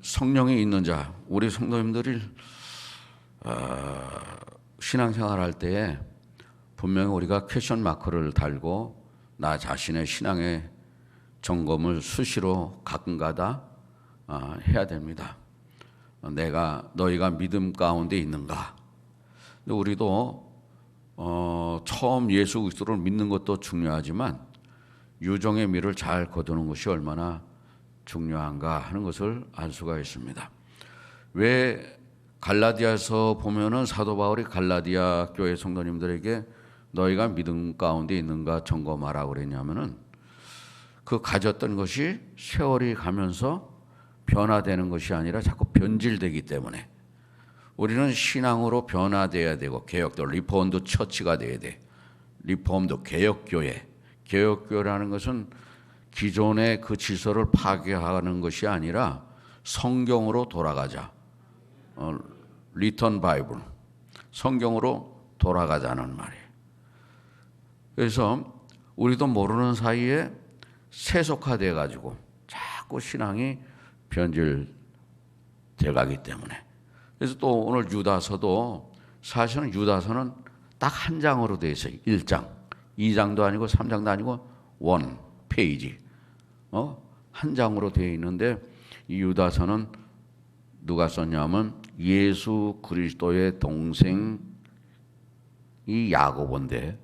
성령이 있는 자, 우리 성도님들이 신앙생활할 때에 분명히 우리가 퀘션 마크를 달고 나 자신의 신앙의 점검을 수시로 가끔가다 해야 됩니다. 너희가 믿음 가운데 있는가? 근데 우리도 처음 예수 그리스도를 믿는 것도 중요하지만 유종의 미를 잘 거두는 것이 얼마나 중요한가 하는 것을 알 수가 있습니다. 왜 갈라디아서 보면은 사도 바울이 갈라디아 교회 성도님들에게 너희가 믿음 가운데 있는가 점검하라 그랬냐면은 그 가졌던 것이 세월이 가면서 변화되는 것이 아니라 자꾸 변질되기 때문에 우리는 신앙으로 변화돼야 되고 개혁도 리폼드 처치가 돼야 돼. 리폼드 개혁교회. 개혁교회라는 것은 기존의 그 질서를 파괴하는 것이 아니라 성경으로 돌아가자. 리턴 바이블. 성경으로 돌아가자는 말이에요. 그래서 우리도 모르는 사이에 세속화돼 가지고 자꾸 신앙이 변질돼 가기 때문에. 그래서 또 오늘 유다서도 사실은 유다서는 딱 한 장으로 되어 있어요. 1장. 2장도 아니고 3장도 아니고 1 페이지. 한 장으로 되어 있는데 이 유다서는 누가 썼냐면 예수 그리스도의 동생이 야고보인데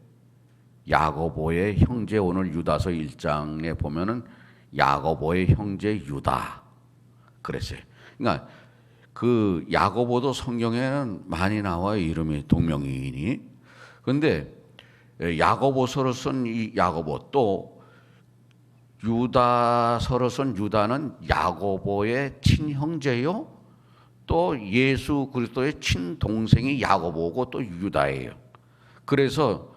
야고보의 형제, 오늘 유다서 1장에 보면은 야고보의 형제 유다 그랬어요. 그러니까 그 야고보도 성경에는 많이 나와요. 이름이 동명이인이. 그런데 야고보서를 쓴 이 야고보 또 유다서를 쓴 유다는 야고보의 친형제요. 또 예수 그리스도의 친동생이 야고보고 또 유다예요. 그래서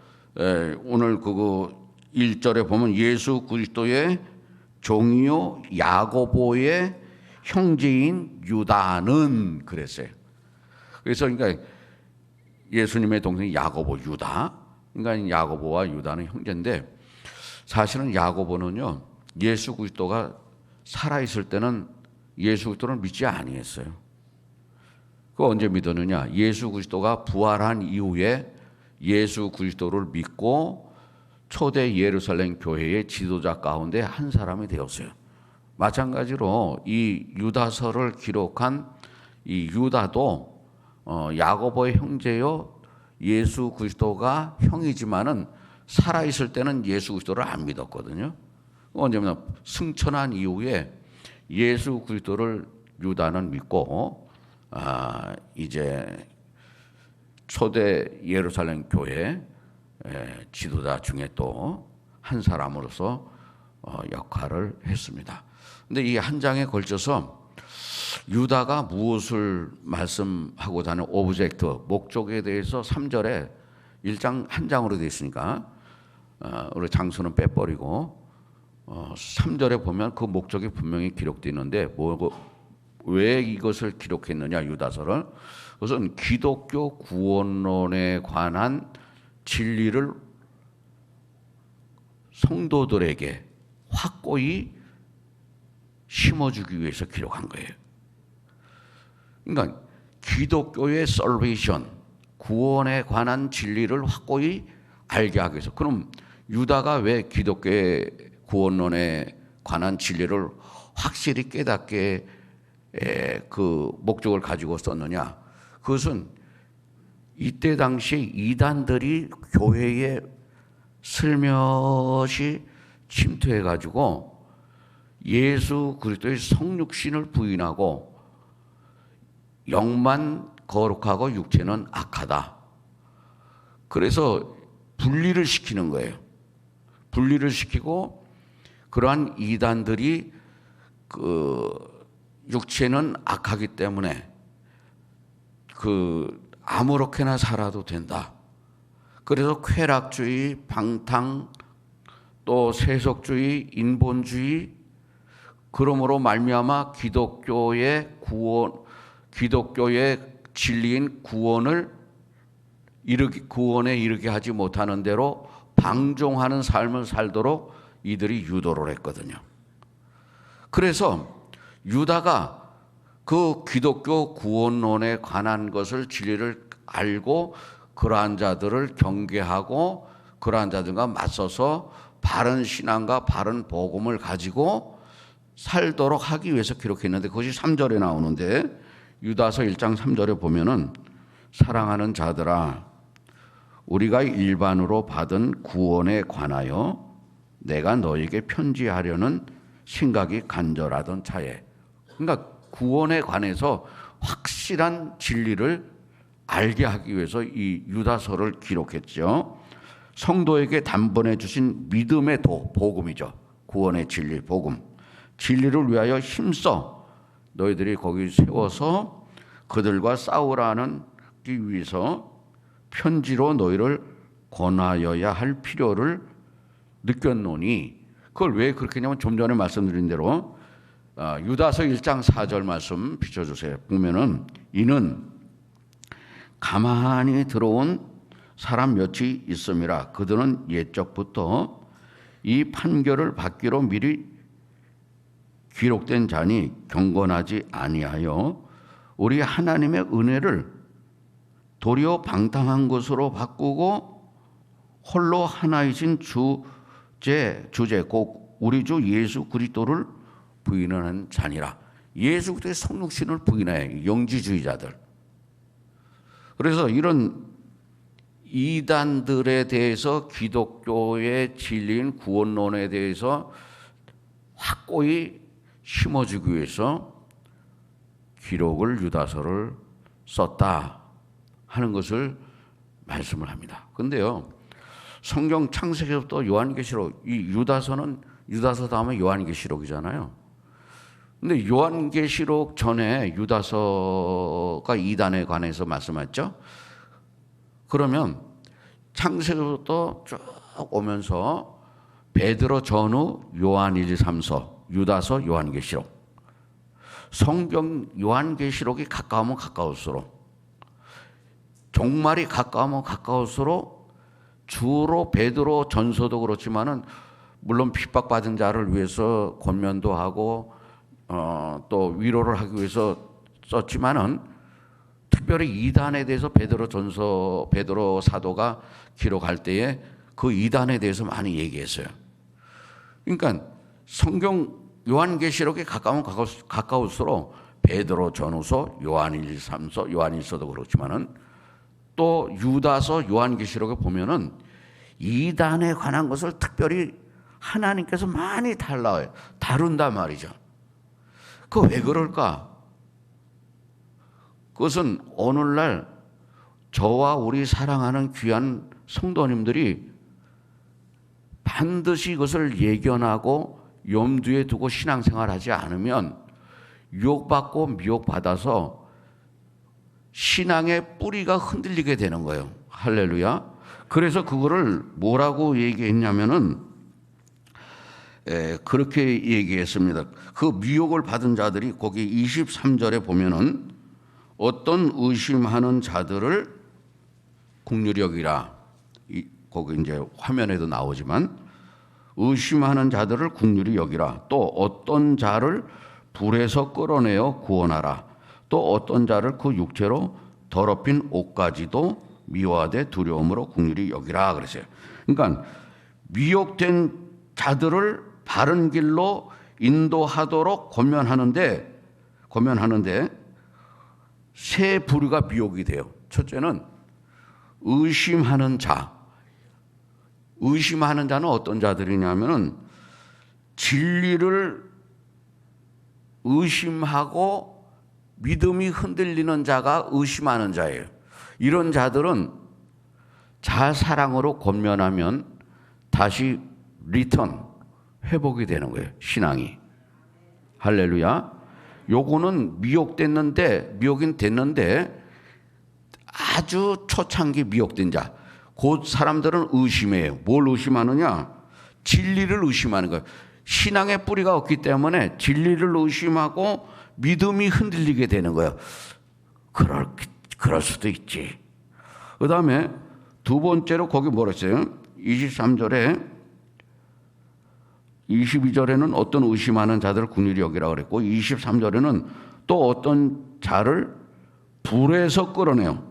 오늘 그거 1절에 보면 예수 그리스도의 종이요 야고보의 형제인 유다는 그랬어요. 그래서 그러니까 예수님의 동생 야고보 유다. 그러니까 야고보와 유다는 형제인데 사실은 야고보는요 예수 그리스도가 살아 있을 때는 예수 그리스도를 믿지 아니했어요. 그 언제 믿었느냐? 예수 그리스도가 부활한 이후에 예수 그리스도를 믿고 초대 예루살렘 교회의 지도자 가운데 한 사람이 되었어요. 마찬가지로 이 유다서를 기록한 이 유다도 야고보의 형제요 예수 그리스도가 형이지만은 살아 있을 때는 예수 그리스도를 안 믿었거든요. 언제면 승천한 이후에 예수 그리스도를 유다는 믿고 이제 초대 예루살렘 교회 지도자 중에 또 한 사람으로서 역할을 했습니다. 근데 이 한 장에 걸쳐서 유다가 무엇을 말씀하고자 하는 오브젝트, 목적에 대해서 3절에 1장 한 장으로 되어 있으니까 우리 장수는 빼버리고 3절에 보면 그 목적이 분명히 기록되어 있는데 왜 이것을 기록했느냐 유다서를. 그것은 기독교 구원론에 관한 진리를 성도들에게 확고히 심어주기 위해서 기록한 거예요. 그러니까 기독교의 salvation, 구원에 관한 진리를 확고히 알게 하기 위해서. 그럼 유다가 왜 기독교의 구원론에 관한 진리를 확실히 깨닫게 그 목적을 가지고 썼느냐? 그것은 이때 당시에 이단들이 교회에 슬며시 침투해 가지고 예수 그리스도의 성육신을 부인하고 영만 거룩하고 육체는 악하다. 그래서 분리를 시키는 거예요. 분리를 시키고 그러한 이단들이 그 육체는 악하기 때문에 아무렇게나 살아도 된다. 그래서 쾌락주의, 방탕, 또 세속주의, 인본주의, 그러므로 말미암아 기독교의 진리인 구원에 이르게 하지 못하는 대로 방종하는 삶을 살도록 이들이 유도를 했거든요. 그래서 유다가 그 기독교 구원론에 관한 것을 진리를 알고 그러한 자들을 경계하고 그러한 자들과 맞서서 바른 신앙과 바른 복음을 가지고 살도록 하기 위해서 기록했는데 그것이 3절에 나오는데 유다서 1장 3절에 보면은 사랑하는 자들아 우리가 일반으로 받은 구원에 관하여 내가 너에게 편지하려는 생각이 간절하던 차에 그러니까 구원에 관해서 확실한 진리를 알게 하기 위해서 이 유다서를 기록했죠. 성도에게 단번에 주신 믿음의 도, 복음이죠. 구원의 진리, 복음. 진리를 위하여 힘써 너희들이 거기 세워서 그들과 싸우라는 기 위해서 편지로 너희를 권하여야 할 필요를 느꼈노니 그걸 왜 그렇게 했냐면 좀 전에 말씀드린 대로 유다서 1장 4절 말씀 비춰주세요. 보면은 이는 가만히 들어온 사람 몇이 있음이라 그들은 옛적부터 이 판결을 받기로 미리 기록된 자니 경건하지 아니하여 우리 하나님의 은혜를 도리어 방탕한 것으로 바꾸고 홀로 하나이신 주제 곧 우리 주 예수 그리스도를 부인하는 자니라. 예수 그리스도의 성육신을 부인해 영지주의자들. 그래서 이런 이단들에 대해서 기독교의 진리인 구원론에 대해서 확고히 심어주기 위해서 기록을 유다서를 썼다 하는 것을 말씀을 합니다. 그런데요, 성경 창세기부터 요한계시록, 이 유다서 다음에 요한계시록이잖아요. 근데 요한계시록 전에 유다서가 이단에 관해서 말씀했죠. 그러면 창세기부터 쭉 오면서 베드로 전후 요한 1, 2, 3서, 유다서, 요한계시록. 성경 요한계시록이 가까우면 가까울수록 종말이 가까우면 가까울수록 주로 베드로 전서도 그렇지만은 물론 핍박받은 자를 위해서 권면도 하고 또 위로를 하기 위해서 썼지만은 특별히 이단에 대해서 베드로 사도가 기록할 때에 그 이단에 대해서 많이 얘기했어요. 그러니까 성경 요한계시록에 가까울수록 베드로 전후서, 요한 1, 3서, 요한 1서도 그렇지만은 또 유다서, 요한계시록에 보면은 이단에 관한 것을 특별히 하나님께서 많이 다룬단 말이죠. 그 왜 그럴까? 그것은 오늘날 저와 우리 사랑하는 귀한 성도님들이 반드시 이것을 예견하고 염두에 두고 신앙생활하지 않으면 유혹받고 미혹받아서 신앙의 뿌리가 흔들리게 되는 거예요. 할렐루야. 그래서 그거를 뭐라고 얘기했냐면은 그렇게 얘기했습니다. 그 미혹을 받은 자들이 거기 23절에 보면은 어떤 의심하는 자들을 긍휼히 여기라. 거기 이제 화면에도 나오지만 의심하는 자들을 긍휼히 여기라. 또 어떤 자를 불에서 끌어내어 구원하라. 또 어떤 자를 그 육체로 더럽힌 옷까지도 미워하되 두려움으로 긍휼히 여기라 그랬어요. 그러니까 미혹된 자들을 바른 길로 인도하도록 권면하는데 세 부류가 미혹이 돼요. 첫째는 의심하는 자. 의심하는 자는 어떤 자들이냐면은 진리를 의심하고 믿음이 흔들리는 자가 의심하는 자예요. 이런 자들은 자사랑으로 권면하면 다시 회복이 되는 거예요. 신앙이. 할렐루야. 요거는 미혹인 됐는데 아주 초창기 미혹된 자. 곧 사람들은 의심해요. 뭘 의심하느냐? 진리를 의심하는 거예요. 신앙의 뿌리가 없기 때문에 진리를 의심하고 믿음이 흔들리게 되는 거예요. 그럴 수도 있지. 그 다음에 두 번째로 거기 뭐라 했어요? 23절에 22절에는 어떤 의심하는 자들을 긍휼히 여기라 그랬고 23절에는 또 어떤 자를 불에서 끌어내요.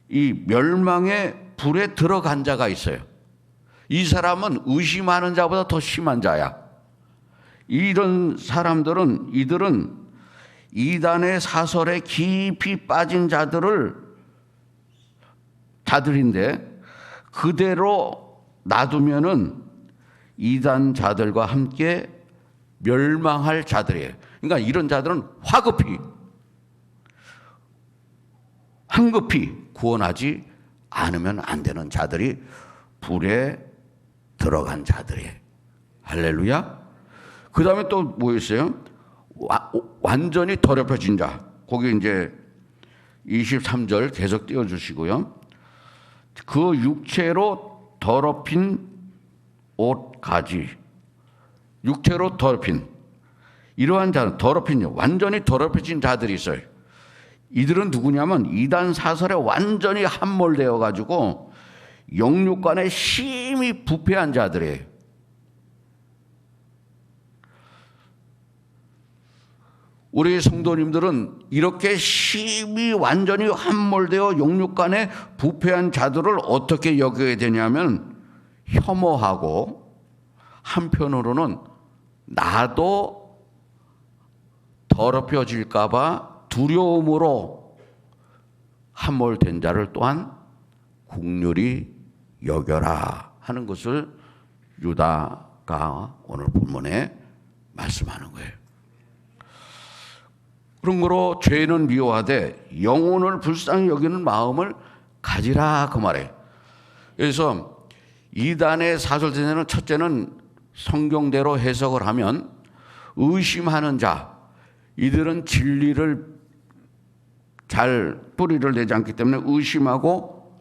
이 멸망의 불에 들어간 자가 있어요. 이 사람은 의심하는 자보다 더 심한 자야. 이런 사람들은 이들은 이단의 사설에 깊이 빠진 자들인데 그대로 놔두면은 이단 자들과 함께 멸망할 자들이에요. 그러니까 이런 자들은 황급히 구원하지 않으면 안 되는 자들이 불에 들어간 자들이에요. 할렐루야. 그 다음에 또 뭐 있어요? 완전히 더럽혀진 자. 거기 이제 23절 계속 띄워주시고요. 그 육체로 더럽힌 옷 가지. 육체로 더럽힌. 이러한 자는 완전히 더럽혀진 자들이 있어요. 이들은 누구냐면 이단 사설에 완전히 함몰되어 가지고 영육간에 심히 부패한 자들이에요. 우리 성도님들은 이렇게 심히 완전히 함몰되어 영육간에 부패한 자들을 어떻게 여겨야 되냐면 혐오하고 한편으로는 나도 더럽혀질까 봐 두려움으로 함몰된 자를 또한 긍휼히 여겨라 하는 것을 유다가 오늘 본문에 말씀하는 거예요. 그런 거로 죄는 미워하되 영혼을 불쌍히 여기는 마음을 가지라 그 말이에요. 그래서 이단의 사설세대는 첫째는 성경대로 해석을 하면 의심하는 자, 이들은 진리를 잘 뿌리를 내지 않기 때문에 의심하고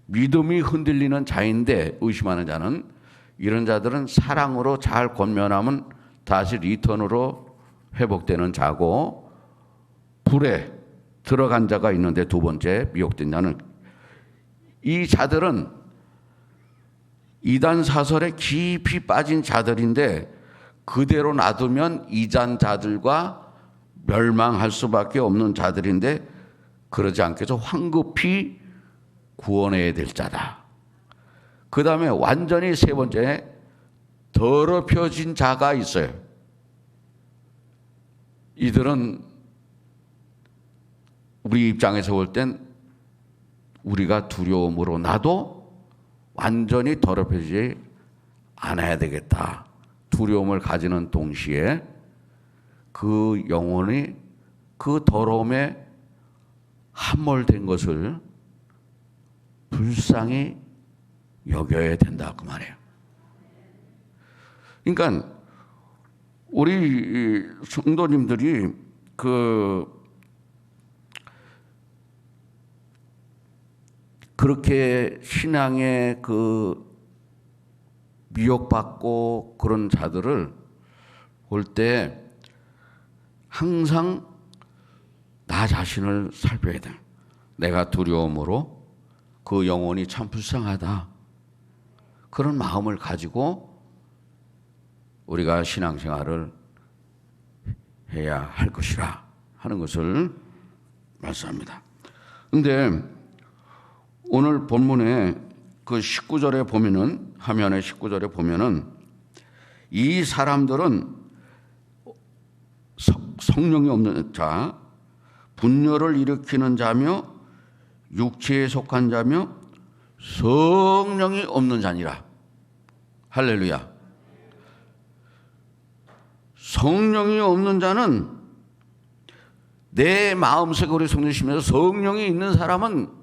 믿음이 흔들리는 자인데, 의심하는 자는 이런 자들은 사랑으로 잘 권면하면 다시 리턴으로 회복되는 자고, 불에 들어간 자가 있는데 두 번째 미혹된 자는, 이 자들은 이단 사설에 깊이 빠진 자들인데 그대로 놔두면 이단 자들과 멸망할 수밖에 없는 자들인데 그러지 않게 해서 황급히 구원해야 될 자다. 그 다음에 완전히 세 번째 더럽혀진 자가 있어요. 이들은 우리 입장에서 볼 땐 우리가 두려움으로 나도 완전히 더럽혀지지 않아야 되겠다. 두려움을 가지는 동시에 그 영혼이 그 더러움에 함몰된 것을 불쌍히 여겨야 된다 그 말이에요. 그러니까 우리 성도님들이 그렇게 신앙에 미혹받고 그런 자들을 볼 때 항상 나 자신을 살펴야 돼. 내가 두려움으로 그 영혼이 참 불쌍하다. 그런 마음을 가지고 우리가 신앙생활을 해야 할 것이라 하는 것을 말씀합니다. 그런데 오늘 본문에 그 19절에 보면은, 화면에 19절에 보면은 이 사람들은 성령이 없는 자, 분열을 일으키는 자며 육체에 속한 자며 성령이 없는 자니라. 할렐루야. 성령이 없는 자는 내 마음속에, 우리 성령이시면서 성령이 있는 사람은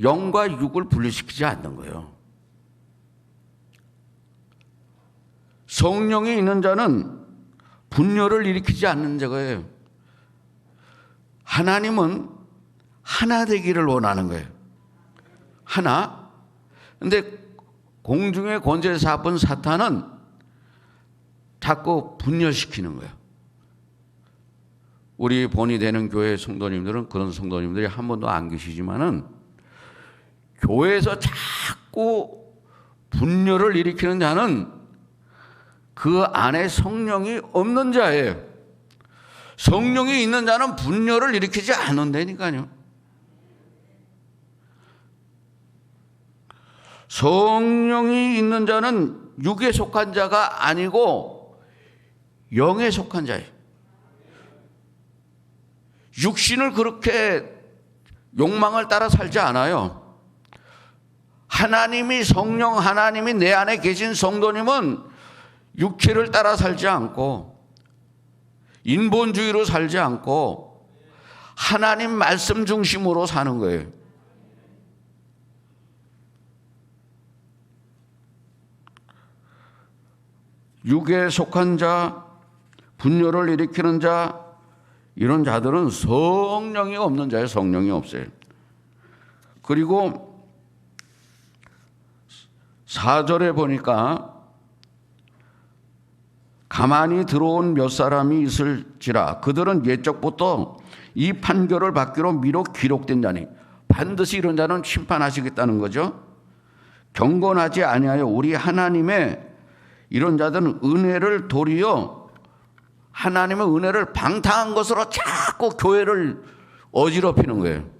영과 육을 분리시키지 않는 거예요. 성령이 있는 자는 분열을 일으키지 않는 자예요. 하나님은 하나 되기를 원하는 거예요. 하나. 근데 공중의 권세 잡은 사탄은 자꾸 분열시키는 거예요. 우리 본이 되는 교회 성도님들은, 그런 성도님들이 한 번도 안 계시지만은 교회에서 자꾸 분열을 일으키는 자는 그 안에 성령이 없는 자예요. 성령이 있는 자는 분열을 일으키지 않는다니까요. 성령이 있는 자는 육에 속한 자가 아니고 영에 속한 자예요. 육신을 그렇게 욕망을 따라 살지 않아요. 하나님이, 성령 하나님이 내 안에 계신 성도님은 육체를 따라 살지 않고 인본주의로 살지 않고 하나님 말씀 중심으로 사는 거예요. 육에 속한 자, 분열을 일으키는 자, 이런 자들은 성령이 없는 자예요. 성령이 없어요. 그리고 4절에 보니까 가만히 들어온 몇 사람이 있을지라 그들은 옛적부터 이 판결을 받기로 미로 기록된 자니, 반드시 이런 자는 심판하시겠다는 거죠. 경건하지 아니하여 우리 하나님의 이런 자들은 은혜를 도리어 하나님의 은혜를 방탕한 것으로 자꾸 교회를 어지럽히는 거예요.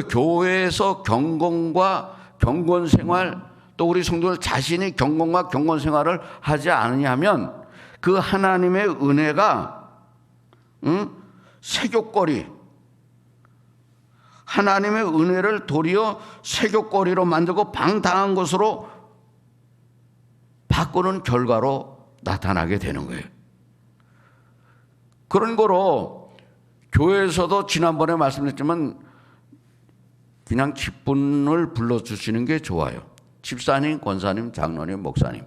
교회에서 경건과 경건 생활, 또 우리 성도들 자신이 경건과 경건 생활을 하지 않으냐면 그 하나님의 은혜가 세귑거리, 하나님의 은혜를 도리어 세귑거리로 만들고 방탕한 것으로 바꾸는 결과로 나타나게 되는 거예요. 그런 거로 교회에서도 지난번에 말씀드렸지만 그냥 직분을 불러주시는 게 좋아요. 집사님, 권사님, 장로님, 목사님.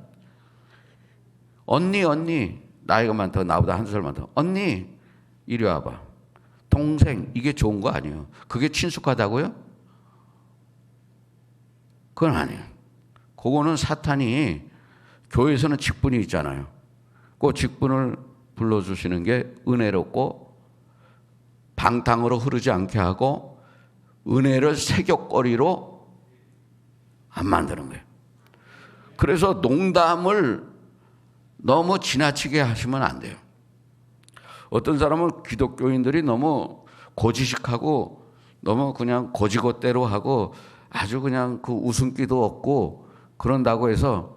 언니, 나이가 많다, 나보다 한 살 많다. 언니, 이리 와봐. 동생, 이게 좋은 거 아니에요. 그게 친숙하다고요? 그건 아니에요. 그거는 사탄이, 교회에서는 직분이 있잖아요. 그 직분을 불러주시는 게 은혜롭고 방탕으로 흐르지 않게 하고 은혜를 세귑거리로 안 만드는 거예요. 그래서 농담을 너무 지나치게 하시면 안 돼요. 어떤 사람은 기독교인들이 너무 고지식하고 너무 그냥 고지것대로 하고 아주 그냥 그 웃음기도 없고 그런다고 해서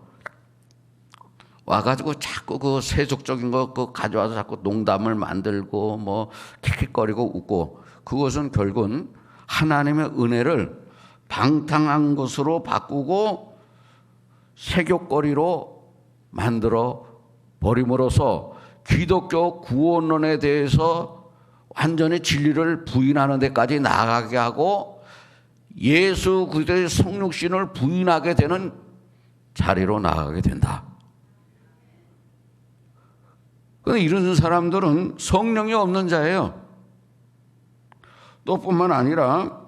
와가지고 자꾸 그 세속적인 거 그 가져와서 자꾸 농담을 만들고 뭐 킥킥거리고 웃고, 그것은 결국은 하나님의 은혜를 방탕한 것으로 바꾸고 세귑거리로 만들어 버림으로써 기독교 구원론에 대해서 완전히 진리를 부인하는 데까지 나아가게 하고 예수 그리스도의 성육신을 부인하게 되는 자리로 나아가게 된다. 그런데 이런 사람들은 성령이 없는 자예요. 또 뿐만 아니라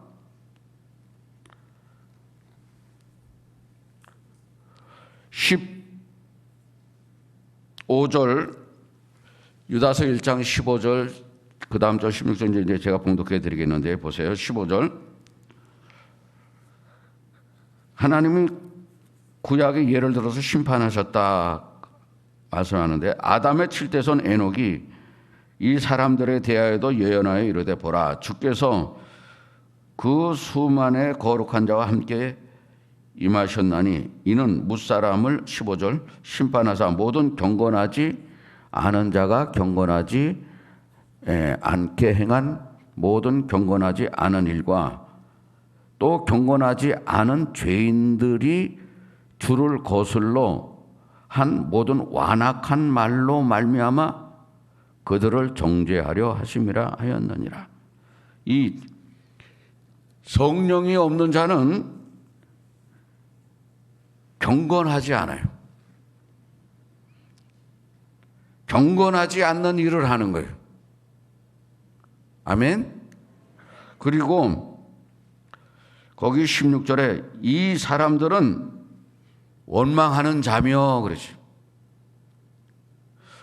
15절, 유다서 1장 15절, 그 다음 절 16절 이제 제가 봉독해 드리겠는데 보세요. 15절. 하나님이 구약의 예를 들어서 심판하셨다 말씀하는데, 아담의 칠대손 에녹이 이 사람들에 대하여도 예언하여 이르되 보라, 주께서 그 수만의 거룩한 자와 함께 임하셨나니 이는 뭇사람을 15절 심판하사 모든 경건하지 않은 자가 경건하지 않게 행한 모든 경건하지 않은 일과 또 경건하지 않은 죄인들이 주를 거슬러 한 모든 완악한 말로 말미암아 그들을 정죄하려 하심이라 하였느니라. 이 성령이 없는 자는 경건하지 않아요. 경건하지 않는 일을 하는 거예요. 아멘. 그리고 거기 16절에 이 사람들은 원망하는 자며 그러지.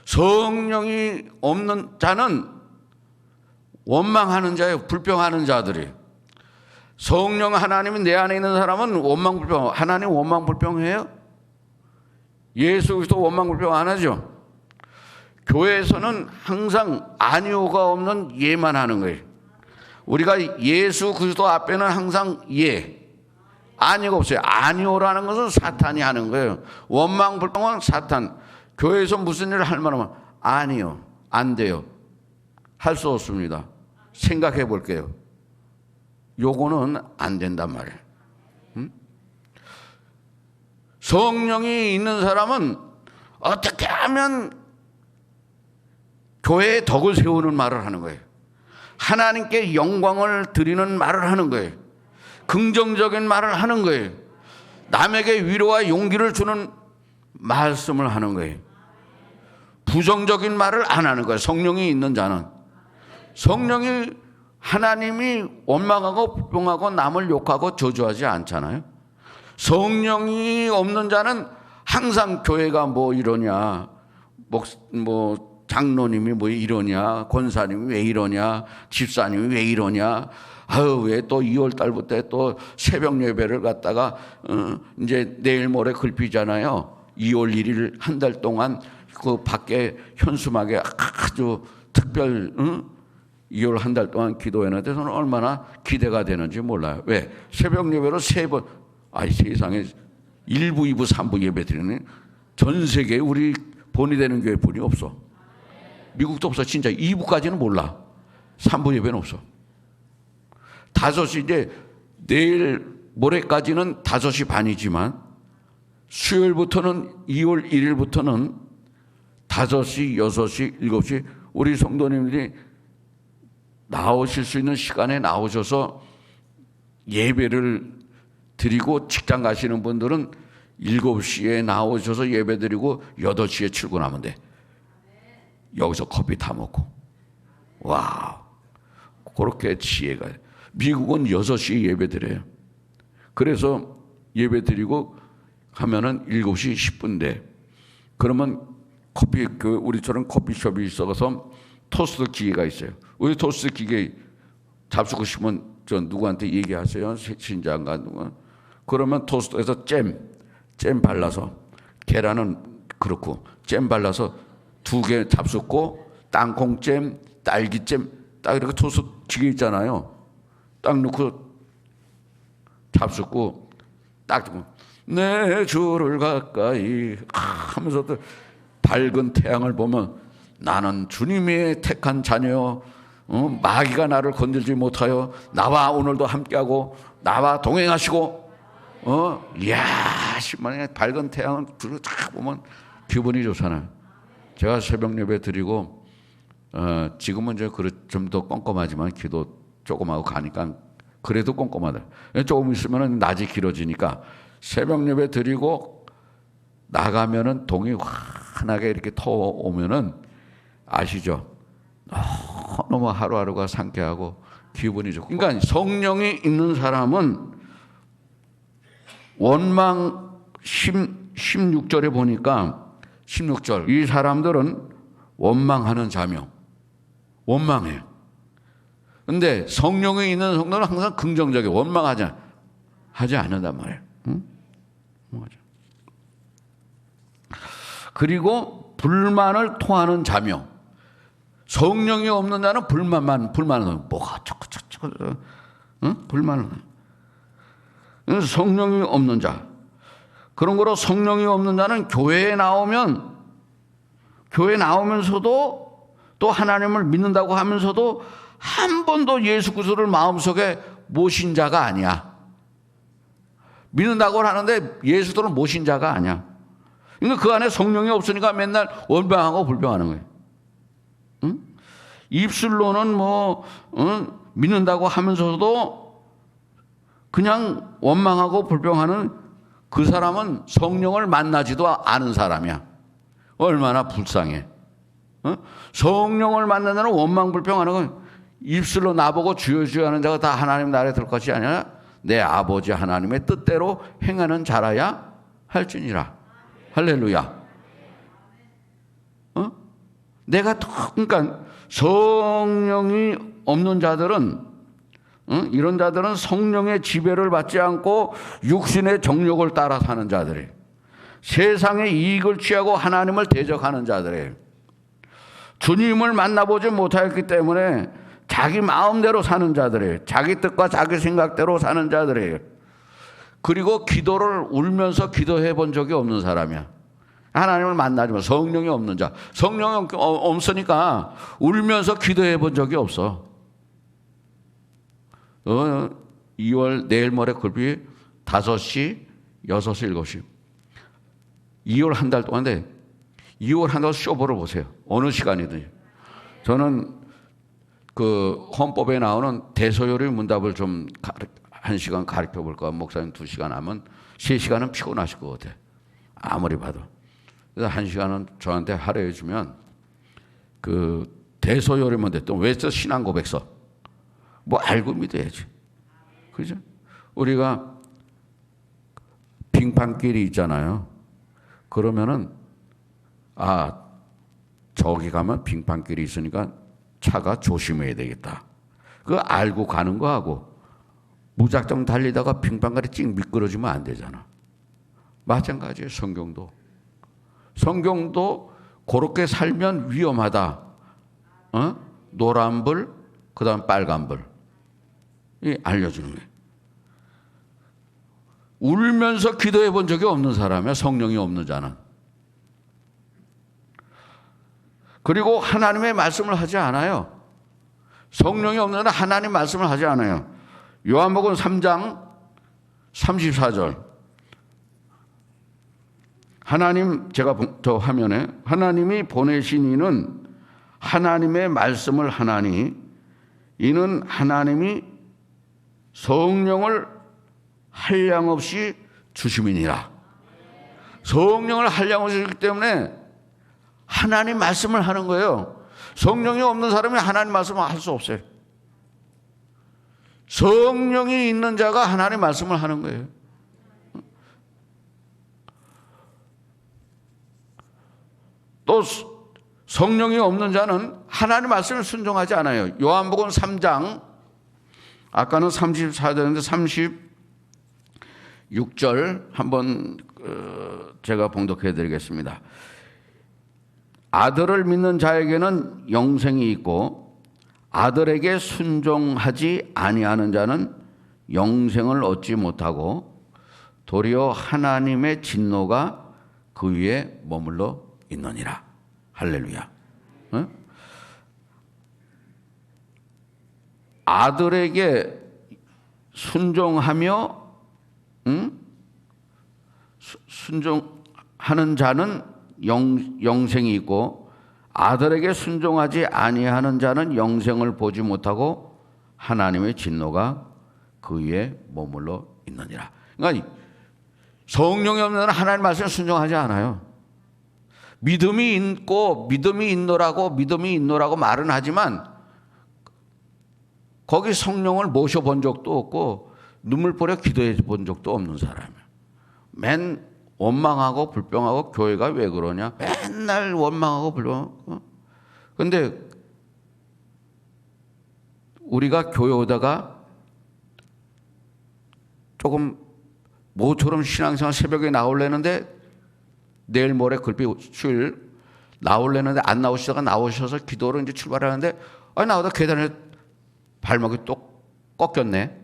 성령이 없는 자는 원망하는 자예요. 불평하는 자들이. 성령 하나님이 내 안에 있는 사람은 원망불평. 하나님 원망불평해요? 예수 그리스도 원망불평 안 하죠? 교회에서는 항상 아니오가 없는 예만 하는 거예요. 우리가 예수 그리스도 앞에는 항상 예, 아니가 없어요. 아니오라는 것은 사탄이 하는 거예요. 원망불평은 사탄. 교회에서 무슨 일을 할 만하면 아니요, 안 돼요, 할 수 없습니다, 생각해 볼게요. 요거는 안 된단 말이에요. 성령이 있는 사람은 어떻게 하면 교회에 덕을 세우는 말을 하는 거예요. 하나님께 영광을 드리는 말을 하는 거예요. 긍정적인 말을 하는 거예요. 남에게 위로와 용기를 주는 말씀을 하는 거예요. 부정적인 말을 안 하는 거예요. 성령이 있는 자는. 성령이 하나님이 원망하고 불평하고 남을 욕하고 저주하지 않잖아요. 성령이 없는 자는 항상 교회가 뭐 이러냐, 뭐 장로님이 뭐 이러냐, 권사님이 왜 이러냐, 집사님이 왜 이러냐, 아유 왜 또 2월 달부터 또 새벽 예배를 갖다가 이제 내일 모레 글피잖아요. 2월 1일 한 달 동안 그 밖에 현수막에 아주 특별 2월 한 달 동안 기도했는데 저는 얼마나 기대가 되는지 몰라요. 왜? 새벽 예배로 3번, 아이 세상에 1부, 2부, 3부 예배 드리는 전 세계에 우리 본이 되는 교회 분이 없어. 미국도 없어. 진짜 2부까지는 몰라. 3부 예배는 없어. 5시 이제 내일 모레까지는 5시 반이지만 수요일부터는 2월 1일부터는 5시, 6시, 7시 우리 성도님들이 나오실 수 있는 시간에 나오셔서 예배를 드리고, 직장 가시는 분들은 7시에 나오셔서 예배 드리고 8시에 출근하면 돼. 여기서 커피 다 먹고. 와우, 그렇게 지혜가. 미국은 6시에 예배 드려요. 그래서 예배 드리고 하면은 7시 10분 돼. 그러면 커피, 우리처럼 커피숍이 있어서 토스트 기계가 있어요. 우리 토스트 기계 잡수고 싶으면 저 누구한테 얘기하세요. 신장가 누구. 그러면 토스트에서 잼 발라서, 계란은 그렇고 잼 발라서 2개 잡숫고, 땅콩잼, 딸기잼 딱 이렇게 토스트 기계 있잖아요. 딱 넣고 잡숫고 딱 내 주를 가까이 하면서 또 밝은 태양을 보면 나는 주님의 택한 자녀, 마귀가 나를 건들지 못하여 나와 오늘도 함께하고 나와 동행하시고, 이야, 만약에 밝은 태양을 딱 보면 기분이 좋잖아요. 제가 새벽 예배 드리고, 지금은 좀 더 꼼꼼하지만 기도 조금 하고 가니까 그래도 꼼꼼하다. 조금 있으면 낮이 길어지니까 새벽 예배 드리고 나가면은 동이 환하게 이렇게 터오면은 아시죠? 너무 하루하루가 상쾌하고 기분이 좋고. 그러니까 성령이 있는 사람은 원망 16절에 보니까 16절, 이 사람들은 원망하는 자며 원망해요. 근데 성령이 있는 성도는 항상 긍정적이에요. 원망하지 않는단 말이에요. 그리고 불만을 토하는 자며, 성령이 없는 자는 불만은 뭐가 저거 불만은. 성령이 없는 자, 그런 거로 성령이 없는 자는 교회에 나오면서도 또 하나님을 믿는다고 하면서도 한 번도 예수 그리스도를 마음속에 모신 자가 아니야. 믿는다고 하는데 예수도는 모신 자가 아니야. 그러니까 그 안에 성령이 없으니까 맨날 원망하고 불평하는 거예요. 응? 입술로는 믿는다고 하면서도 그냥 원망하고 불평하는 그 사람은 성령을 만나지도 않은 사람이야. 얼마나 불쌍해. 성령을 만난 자는 원망 불평하는 건 입술로 나보고 주여 주여 하는 자가 다 하나님 나라에 들 것이 아니라 내 아버지 하나님의 뜻대로 행하는 자라야 할지니라. 할렐루야. 그러니까 성령이 없는 자들은 응? 이런 자들은 성령의 지배를 받지 않고 육신의 정욕을 따라 사는 자들이에요. 세상의 이익을 취하고 하나님을 대적하는 자들이에요. 주님을 만나보지 못하였기 때문에 자기 마음대로 사는 자들이에요. 자기 뜻과 자기 생각대로 사는 자들이에요. 그리고 기도를 울면서 기도해 본 적이 없는 사람이야. 하나님을 만나지만 성령이 없는 자. 성령이 없으니까 울면서 기도해 본 적이 없어. 2월 내일 모레 글비 5시, 6시, 7시. 2월 한 달 동안인데 2월 한 달 쇼부를 보세요. 어느 시간이든지. 저는 그 헌법에 나오는 대소요리 문답을 좀 1시간 가르쳐 볼까. 목사님 2시간 하면 3시간은 피곤하실 것 같아. 아무리 봐도. 그래서 1시간은 저한테 할애해 주면 그 대소요리 문답 또 왜 써? 신앙 고백서. 뭐 알고 믿어야지. 그죠? 우리가 빙판길이 있잖아요. 그러면은 저기 가면 빙판길이 있으니까 차가 조심해야 되겠다. 그거 알고 가는 거하고 무작정 달리다가 빙판길이 찍 미끄러지면 안 되잖아. 마찬가지예요. 성경도 그렇게 살면 위험하다. 노란불, 그 다음 빨간불. 이 알려주는 거예요. 울면서 기도해 본 적이 없는 사람이야. 성령이 없는 자는. 그리고 하나님의 말씀을 하지 않아요. 성령이 없는 자는 하나님 말씀을 하지 않아요. 요한복음 3장 34절. 하나님, 제가 저 화면에 하나님이 보내신 이는 하나님의 말씀을 하나니 이는 하나님이 성령을 한량없이 주심이니라. 성령을 한량없이 주기 때문에 하나님 말씀을 하는 거예요. 성령이 없는 사람이 하나님 말씀을 할 수 없어요. 성령이 있는 자가 하나님 말씀을 하는 거예요. 또 성령이 없는 자는 하나님 말씀을 순종하지 않아요. 요한복음 3장, 아까는 34절인데 36절 한번 제가 봉독해 드리겠습니다. 아들을 믿는 자에게는 영생이 있고 아들에게 순종하지 아니하는 자는 영생을 얻지 못하고 도리어 하나님의 진노가 그 위에 머물러 있느니라. 할렐루야. 아들에게 순종하며 순종하는 자는 영생이 있고 아들에게 순종하지 아니하는 자는 영생을 보지 못하고 하나님의 진노가 그 위에 머물러 있느니라. 그러니까 성령이 없는 자는 하나님 말씀에 순종하지 않아요. 믿음이 있고 믿음이 있노라고 말은 하지만 거기 성령을 모셔본 적도 없고 눈물 뿌려 기도해 본 적도 없는 사람이에요. 맨 원망하고 불평하고 교회가 왜 그러냐? 맨날 원망하고 불평하고. 근데 우리가 교회 오다가 조금 모처럼 신앙생활 새벽에 나오려는데 내일 모레 글비 수요일 나오려는데 안 나오시다가 나오셔서 기도로 이제 출발하는데 나오다 계단에 발목이 또 꺾였네.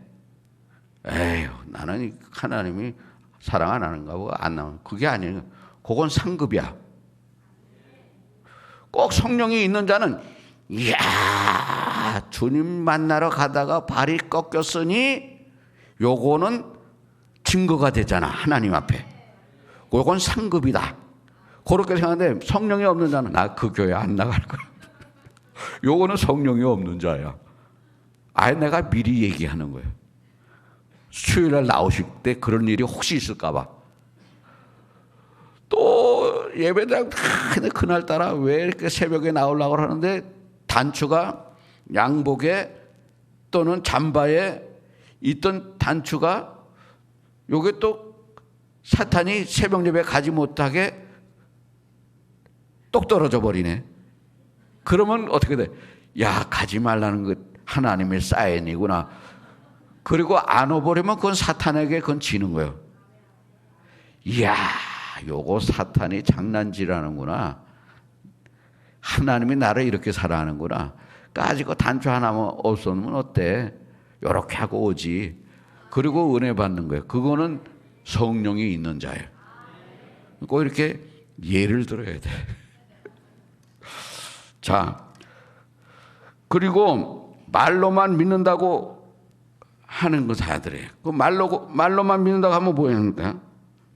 에휴, 나는 하나님이 사랑 안 하는가 보고 안 나오는. 그게 아니에요. 그건 상급이야. 꼭 성령이 있는 자는 이야, 주님 만나러 가다가 발이 꺾였으니 요거는 증거가 되잖아. 하나님 앞에. 그건 상급이다. 그렇게 생각하는데 성령이 없는 자는 나 그 교회 안 나갈 거야. 요거는 성령이 없는 자야. 아예 내가 미리 얘기하는 거예요. 수요일날 나오실 때 그런 일이 혹시 있을까 봐. 또 예배당 그날따라 왜 이렇게 새벽에 나오려고 하는데 단추가 양복에 또는 잠바에 있던 단추가 요게 또 사탄이 새벽 예배 가지 못하게 똑 떨어져 버리네. 그러면 어떻게 돼? 야, 가지 말라는 것 하나님의 사인이구나. 그리고 안 와버리면 그건 사탄에게 그건 지는 거예요. 이야, 요거 사탄이 장난질하는구나. 하나님이 나를 이렇게 살아하는구나. 까짓거 단추 하나만 없으면 어때? 요렇게 하고 오지. 그리고 은혜 받는 거예요. 그거는 성령이 있는 자예요. 꼭 이렇게 예를 들어야 돼. 자, 그리고 말로만 믿는다고 하는 거 자들이에요. 그 말로만 믿는다고 하면 뭐였는데?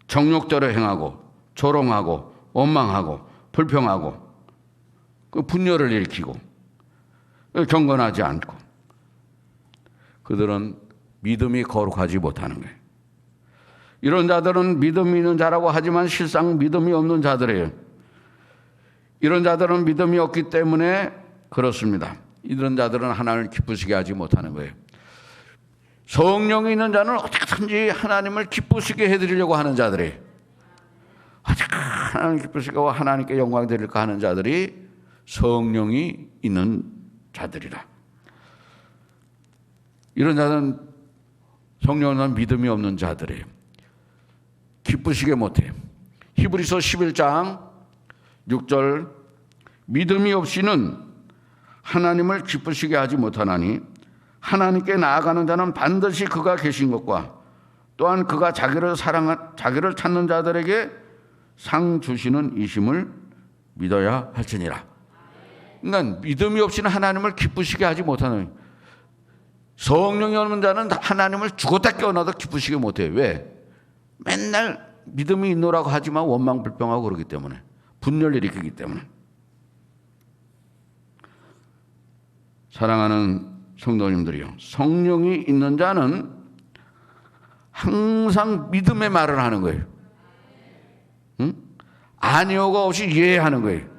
정욕대로 행하고, 조롱하고, 원망하고, 불평하고, 그 분열을 일으키고, 경건하지 않고, 그들은 믿음이 거룩하지 못하는 거예요. 이런 자들은 믿음이 있는 자라고 하지만 실상 믿음이 없는 자들이에요. 이런 자들은 믿음이 없기 때문에 그렇습니다. 이런 자들은 하나님을 기쁘시게 하지 못하는 거예요. 성령이 있는 자는 어떻게든지 하나님을 기쁘시게 해드리려고 하는 자들이, 하나님 기쁘시게 하고 하나님께 영광 드릴까 하는 자들이 성령이 있는 자들이라. 이런 자는 성령은 믿음이 없는 자들이에요. 기쁘시게 못해요. 히브리서 11장 6절, 믿음이 없이는 하나님을 기쁘시게 하지 못하나니 하나님께 나아가는 자는 반드시 그가 계신 것과 또한 그가 자기를 찾는 자들에게 상 주시는 이심을 믿어야 할지니라. 그러니까 믿음이 없이는 하나님을 기쁘시게 하지 못하는, 성령이 없는 자는 하나님을 죽었다 깨어나도 기쁘시게 못해요. 왜? 맨날 믿음이 있노라고 하지만 원망 불평하고 그러기 때문에, 분열 일으키기 때문에. 사랑하는 성도님들이요, 성령이 있는 자는 항상 믿음의 말을 하는 거예요. 응? 아니오가 없이 예하는 거예요.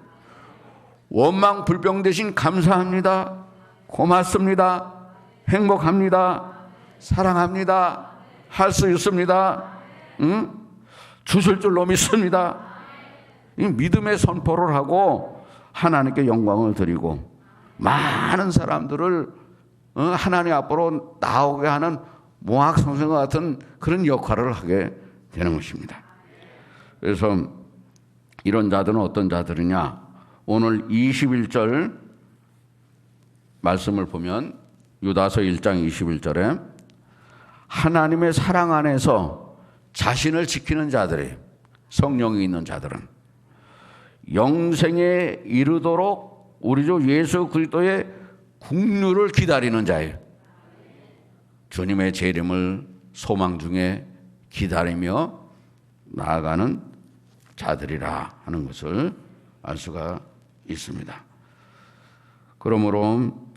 원망 불평 대신 감사합니다, 고맙습니다, 행복합니다, 사랑합니다, 할 수 있습니다, 응? 주실 줄로 믿습니다. 이 믿음의 선포를 하고 하나님께 영광을 드리고 많은 사람들을 하나님 앞으로 나오게 하는 모학 선생과 같은 그런 역할을 하게 되는 것입니다. 그래서 이런 자들은 어떤 자들이냐? 오늘 21절 말씀을 보면 유다서 1장 21절에 하나님의 사랑 안에서 자신을 지키는 자들이, 성령이 있는 자들은 영생에 이르도록 우리 주 예수 그리스도의 국류를 기다리는 자예요. 주님의 재림을 소망 중에 기다리며 나아가는 자들이라 하는 것을 알 수가 있습니다. 그러므로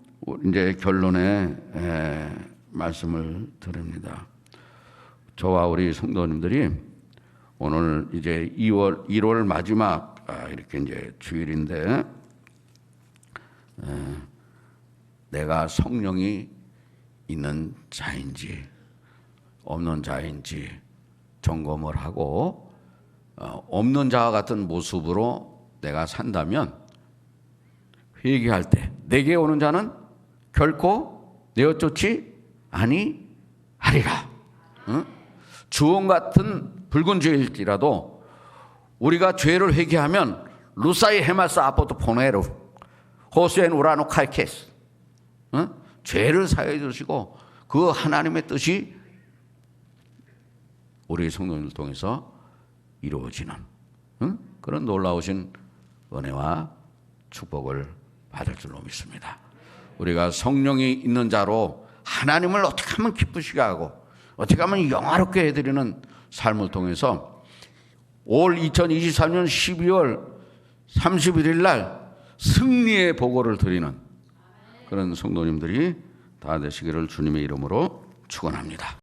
이제 결론에 말씀을 드립니다. 저와 우리 성도님들이 오늘 이제 1월 마지막 이렇게 이제 주일인데, 내가 성령이 있는 자인지 없는 자인지 점검을 하고, 없는 자와 같은 모습으로 내가 산다면 회개할 때 내게 오는 자는 결코 내어 쫓지 아니하리라. 주홍 같은 붉은 죄일지라도 우리가 죄를 회개하면 루사이 헤마스 아포트 포네로 호수엔 우라노 카이케스, 죄를 사해 주시고 그 하나님의 뜻이 우리 성도님을 통해서 이루어지는 그런 놀라우신 은혜와 축복을 받을 줄로 믿습니다. 우리가 성령이 있는 자로 하나님을 어떻게 하면 기쁘시게 하고 어떻게 하면 영화롭게 해드리는 삶을 통해서 올 2023년 12월 31일 날 승리의 보고를 드리는 그런 성도님들이 다 되시기를 주님의 이름으로 축원합니다.